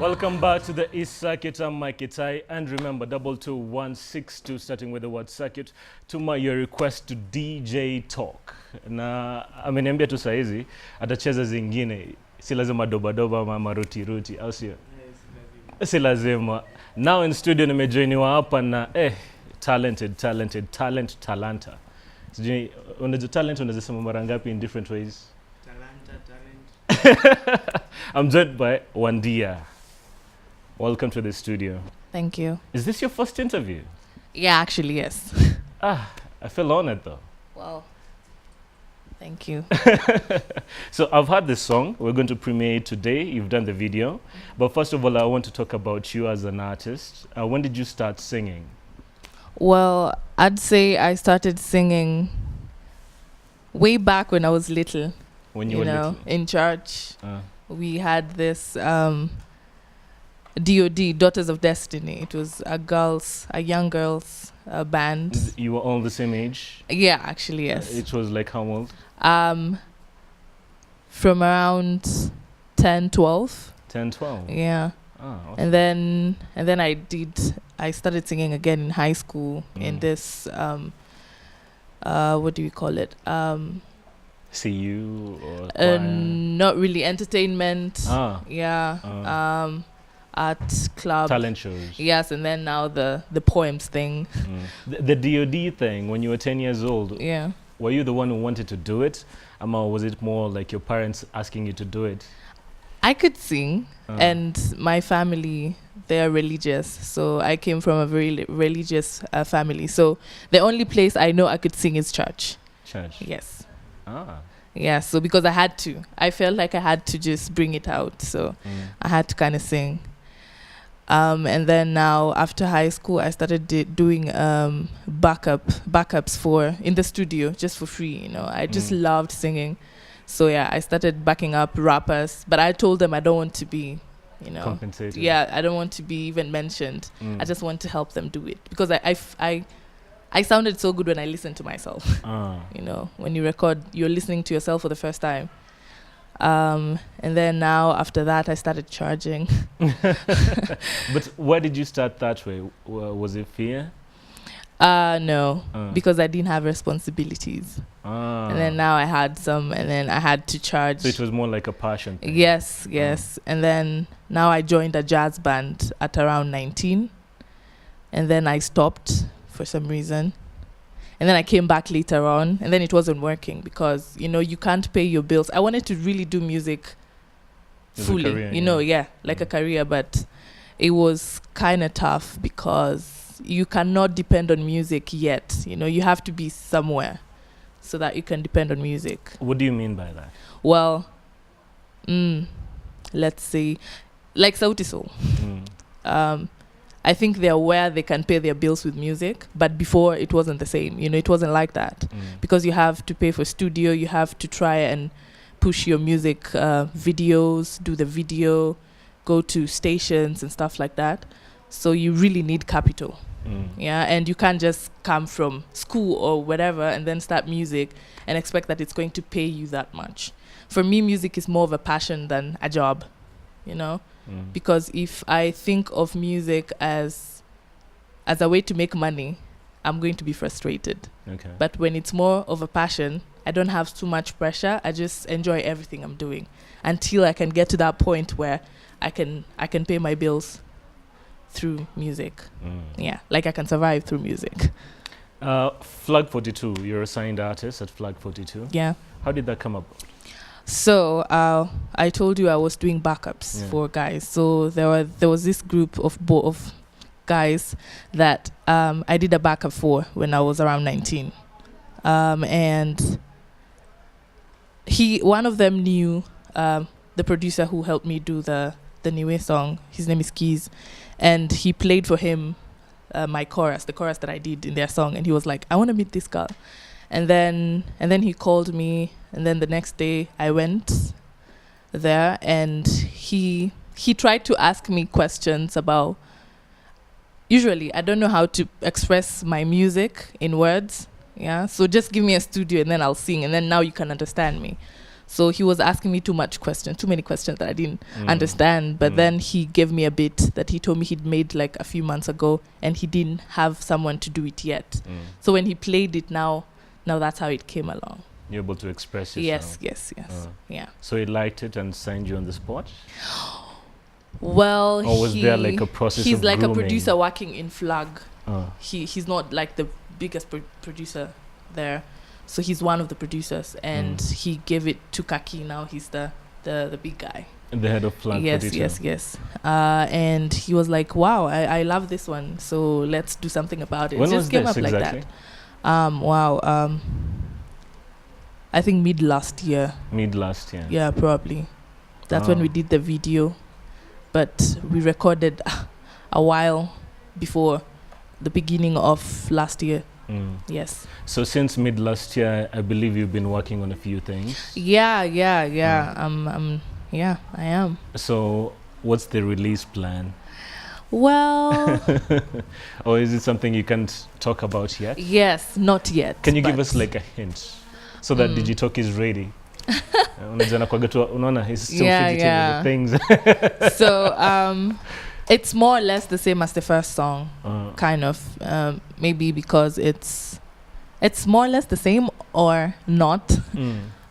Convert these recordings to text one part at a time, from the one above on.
Welcome back to the East Circuit. I'm Mike Gitahi, and remember 22162 starting with the word circuit. Tuma your request to DJ Talk. Na ameniambia tu saizi atacheza zingine, si lazima doba ama ruti au sio? Si lazima. Now in studio nimejoiniwa hapa na talanta. Sijui unaweza talent unaweza sema mara ngapi in different ways? Talent. I'm joined by Wandia. Welcome to the studio. Thank you. Is this your first interview? Yeah, actually, yes. I feel honored though. Wow. Thank you. So I've heard this song. We're going to premiere it today. You've done the video. But first of all, I want to talk about you as an artist. When did you start singing? Well, I'd say I started singing way back when I was little. When you were little? In church. We had this DOD, Daughters of Destiny. It was a young girls band. You were all the same age? Yeah, actually, yes. It was like how old? From around 10, 12. 10, 12? Yeah. Awesome. And then I started singing again in high school in this, what do you call it? CU or choir? Not really, entertainment. Yeah. Art club. Talent shows. Yes, and then now the poems thing. The DOD thing, when you were 10 years old, yeah. Were you the one who wanted to do it? Or was it more like your parents asking you to do it? I could sing, and my family, they're religious. So I came from a very religious family. So the only place I know I could sing is church. Church? Yes. Yeah, so because I felt like I had to just bring it out. So I had to kind of sing. And then now after high school, I started doing backups in the studio just for free. I just loved singing. So yeah, I started backing up rappers, but I told them I don't want to be, compensated. Yeah, I don't want to be even mentioned. I just want to help them do it because I sounded so good when I listened to myself. When you record, you're listening to yourself for the first time. And then now after that, I started charging. But why did you start that way? Was it fear? No, because I didn't have responsibilities. And then now I had some, and then I had to charge. So it was more like a passion thing. Yes. And then now I joined a jazz band at around 19. And then I stopped for some reason. And then I came back later on, and then it wasn't working because, you can't pay your bills. I wanted to really do music fully, career, like a career, but it was kind of tough because you cannot depend on music yet. You have to be somewhere so that you can depend on music. What do you mean by that? Well, let's say, like Sauti Sol. I think they're where they can pay their bills with music, but before it wasn't the same. It wasn't like that because you have to pay for studio, you have to try and push your music videos, do the video, go to stations and stuff like that. So you really need capital. Yeah, and you can't just come from school or whatever and then start music and expect that it's going to pay you that much. For me, music is more of a passion than a job, because if I think of music as a way to make money, I'm going to be frustrated. Okay. But when it's more of a passion, I don't have too much pressure. I just enjoy everything I'm doing until I can get to that point where I can pay my bills through music. Yeah, like I can survive through music. Flag42, you're a signed artist at Flag42. Yeah. How did that come up? So I told you I was doing backups for guys. So there was this group of guys that I did a backup for when I was around 19, and one of them knew the producer who helped me do the Niwe song. His name is Keys, and he played for him the chorus that I did in their song, and he was like, I want to meet this girl. And then he called me, and then the next day I went there, and he tried to ask me questions about. Usually, I don't know how to express my music in words. Yeah, so just give me a studio, and then I'll sing, and then now you can understand me. So he was asking me too many questions that I didn't understand. But then he gave me a bit that he told me he'd made like a few months ago, and he didn't have someone to do it yet. So when he played it now that's how it came along. You're able to express yourself. Yes. Yeah. So he liked it and signed you on the spot? Well, or was there like a process he's of like grooming? a producer working in Flag. He's not like the biggest producer there, so he's one of the producers, and he gave it to Kaki. Now he's the big guy, the head of Flag42. Yes. And he was like, wow, I love this one, so let's do something about it. When It was just came this up exactly? like that. I think mid last year. Yeah, probably. That's when we did the video, but we recorded a while before the beginning of last year. Yes. So since mid last year, I believe you've been working on a few things. Yeah. I am. So what's the release plan? Well, or is it something you can't talk about yet? Yes, not yet. Can you give us like a hint so that Digitalk is ready? Unaona, he's still fidgeting with the things. So it's more or less the same as the first song, kind of. Maybe because it's more or less the same or not.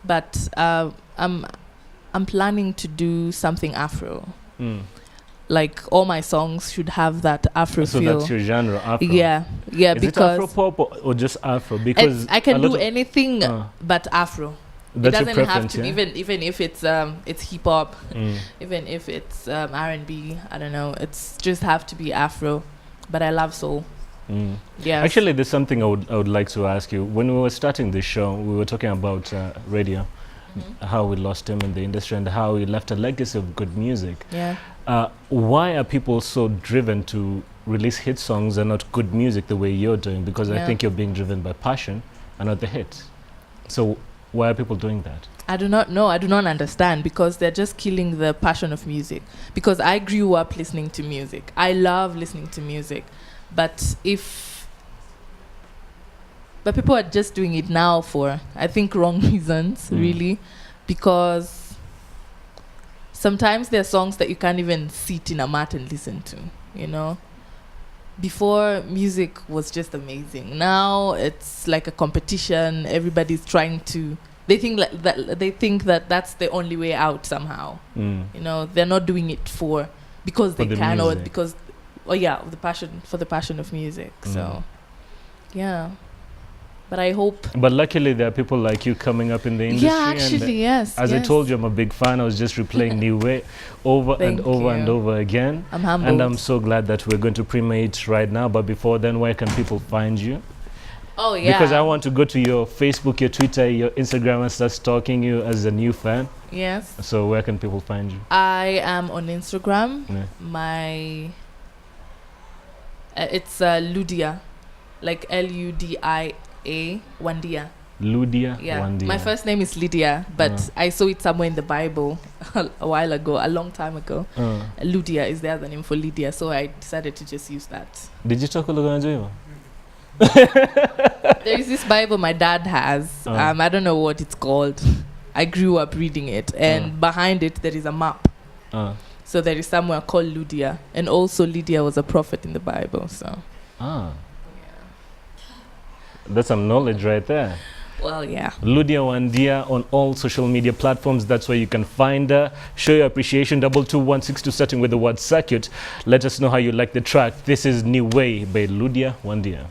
But I'm planning to do something Afro. Like all my songs should have that Afro feel. So that's your genre, Afro. Yeah, is because it Afro pop or just Afro? Because I can do anything but Afro. That's it doesn't have to yeah? even if it's hip hop, even if it's R&B. I don't know. It's just have to be Afro. But I love soul. Yeah. Actually, there's something I would like to ask you. When we were starting this show, we were talking about radio, how we lost him in the industry, and how he left a legacy of good music. Yeah. Why are people so driven to release hit songs and not good music the way you're doing? Because I think you're being driven by passion and not the hits. So why are people doing that? I do not know. I do not understand, because they're just killing the passion of music. Because I grew up listening to music. I love listening to music. But people are just doing it now for, I think, wrong reasons, really. Because sometimes there are songs that you can't even sit in a mat and listen to, you know? Before, music was just amazing. Now it's like a competition. Everybody's trying to. They think that that's the only way out somehow. You know, they're not doing it because they can, or because, the passion of music. So, yeah. But I hope. But luckily, there are people like you coming up in the industry. Yeah, actually, yes. As I told you, I'm a big fan. I was just replaying New Way over and over again. I'm humbled. And I'm so glad that we're going to premiere it right now. But before then, where can people find you? Oh, yeah. Because I want to go to your Facebook, your Twitter, your Instagram and start stalking you as a new fan. Yes. So where can people find you? I am on Instagram. Yeah. It's Ludia. Like Ludia. Wandia. Ludia? Yeah. Wandia. My first name is Lydia, but I saw it somewhere in the Bible a while ago, a long time ago. Ludia is the other name for Lydia, so I decided to just use that. Did you talk a There is this Bible my dad has. I don't know what it's called. I grew up reading it, and behind it there is a map. So there is somewhere called Ludia, and also Lydia was a prophet in the Bible. So. That's some knowledge right there. Well, yeah. Ludia Wandia on all social media platforms. That's where you can find her. Show your appreciation. 22162 starting with the word circuit. Let us know how you like the track. This is New Way by Ludia Wandia.